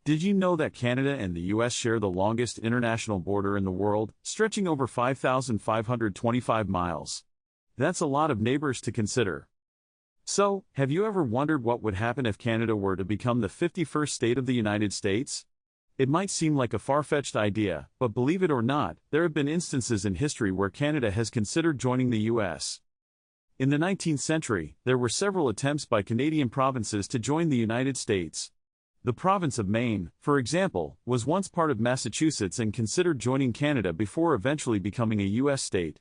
Did you know that Canada and the US share the longest international border in the world, stretching over 5,525 miles? That's a lot of neighbors to consider. So, have you ever wondered what would happen if Canada were to become the 51st state of the United States? It might seem like a far-fetched idea, but believe it or not, there have been instances in history where Canada has considered joining the US. In the 19th century, there were several attempts by Canadian provinces to join the United States. The province of Maine, for example, was once part of Massachusetts and considered joining Canada before eventually becoming a U.S. state.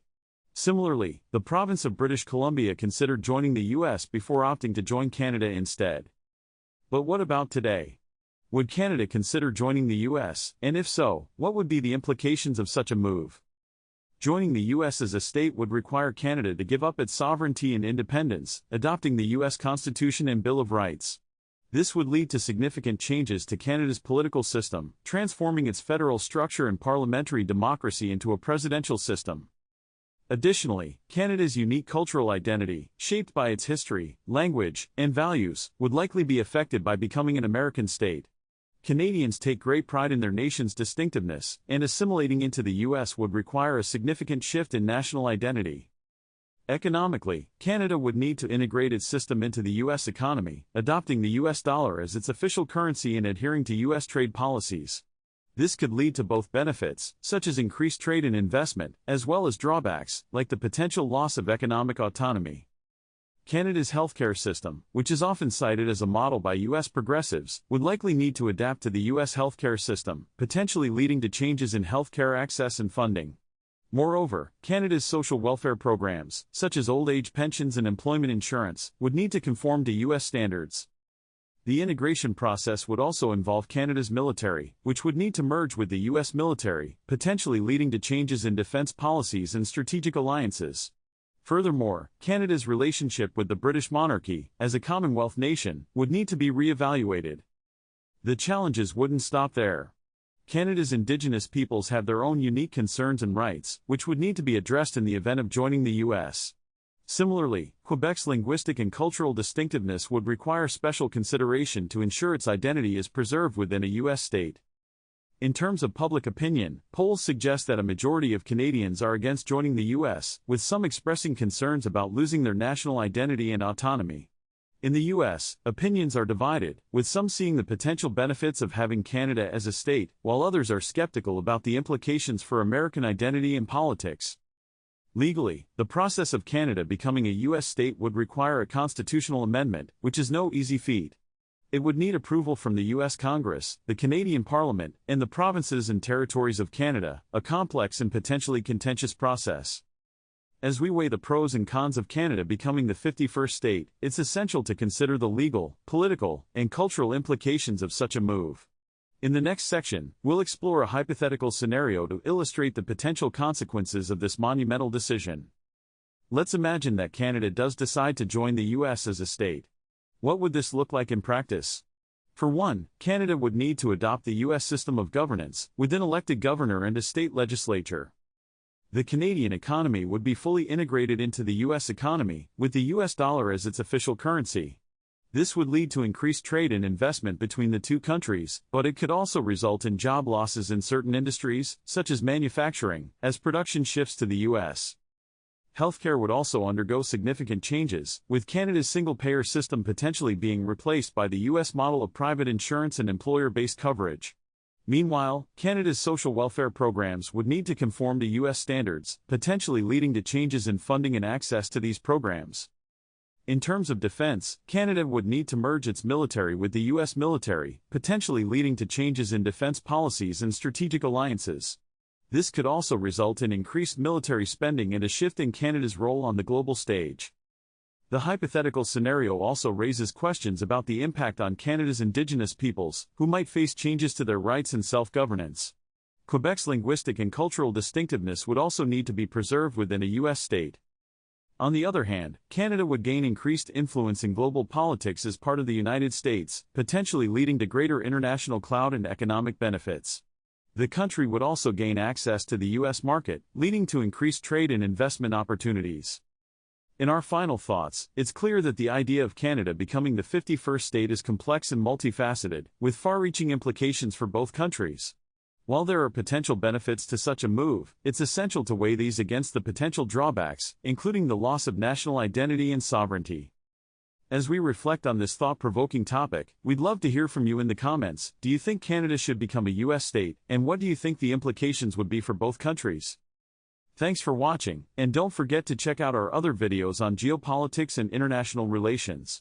Similarly, the province of British Columbia considered joining the U.S. before opting to join Canada instead. But what about today? Would Canada consider joining the U.S., and if so, what would be the implications of such a move? Joining the U.S. as a state would require Canada to give up its sovereignty and independence, adopting the U.S. Constitution and Bill of Rights. This would lead to significant changes to Canada's political system, transforming its federal structure and parliamentary democracy into a presidential system. Additionally, Canada's unique cultural identity, shaped by its history, language, and values, would likely be affected by becoming an American state. Canadians take great pride in their nation's distinctiveness, and assimilating into the U.S. would require a significant shift in national identity. Economically, Canada would need to integrate its system into the U.S. economy, adopting the U.S. dollar as its official currency and adhering to U.S. trade policies. This could lead to both benefits, such as increased trade and investment, as well as drawbacks, like the potential loss of economic autonomy. Canada's healthcare system, which is often cited as a model by U.S. progressives, would likely need to adapt to the U.S. healthcare system, potentially leading to changes in healthcare access and funding. Moreover, Canada's social welfare programs, such as old age pensions and employment insurance, would need to conform to U.S. standards. The integration process would also involve Canada's military, which would need to merge with the U.S. military, potentially leading to changes in defense policies and strategic alliances. Furthermore, Canada's relationship with the British monarchy, as a Commonwealth nation, would need to be re-evaluated. The challenges wouldn't stop there. Canada's Indigenous peoples have their own unique concerns and rights, which would need to be addressed in the event of joining the U.S. Similarly, Quebec's linguistic and cultural distinctiveness would require special consideration to ensure its identity is preserved within a U.S. state. In terms of public opinion, polls suggest that a majority of Canadians are against joining the U.S., with some expressing concerns about losing their national identity and autonomy. In the U.S., opinions are divided, with some seeing the potential benefits of having Canada as a state, while others are skeptical about the implications for American identity and politics. Legally, the process of Canada becoming a U.S. state would require a constitutional amendment, which is no easy feat. It would need approval from the U.S. Congress, the Canadian Parliament, and the provinces and territories of Canada, a complex and potentially contentious process. As we weigh the pros and cons of Canada becoming the 51st state, it's essential to consider the legal, political, and cultural implications of such a move. In the next section, we'll explore a hypothetical scenario to illustrate the potential consequences of this monumental decision. Let's imagine that Canada does decide to join the U.S. as a state. What would this look like in practice? For one, Canada would need to adopt the U.S. system of governance, with an elected governor and a state legislature. The Canadian economy would be fully integrated into the U.S. economy, with the U.S. dollar as its official currency. This would lead to increased trade and investment between the two countries, but it could also result in job losses in certain industries, such as manufacturing, as production shifts to the U.S. Healthcare would also undergo significant changes, with Canada's single-payer system potentially being replaced by the U.S. model of private insurance and employer-based coverage. Meanwhile, Canada's social welfare programs would need to conform to U.S. standards, potentially leading to changes in funding and access to these programs. In terms of defense, Canada would need to merge its military with the U.S. military, potentially leading to changes in defense policies and strategic alliances. This could also result in increased military spending and a shift in Canada's role on the global stage. The hypothetical scenario also raises questions about the impact on Canada's Indigenous peoples, who might face changes to their rights and self-governance. Quebec's linguistic and cultural distinctiveness would also need to be preserved within a U.S. state. On the other hand, Canada would gain increased influence in global politics as part of the United States, potentially leading to greater international clout and economic benefits. The country would also gain access to the U.S. market, leading to increased trade and investment opportunities. In our final thoughts, it's clear that the idea of Canada becoming the 51st state is complex and multifaceted, with far-reaching implications for both countries. While there are potential benefits to such a move, it's essential to weigh these against the potential drawbacks, including the loss of national identity and sovereignty. As we reflect on this thought-provoking topic, we'd love to hear from you in the comments. Do you think Canada should become a U.S. state, and what do you think the implications would be for both countries? Thanks for watching, and don't forget to check out our other videos on geopolitics and international relations.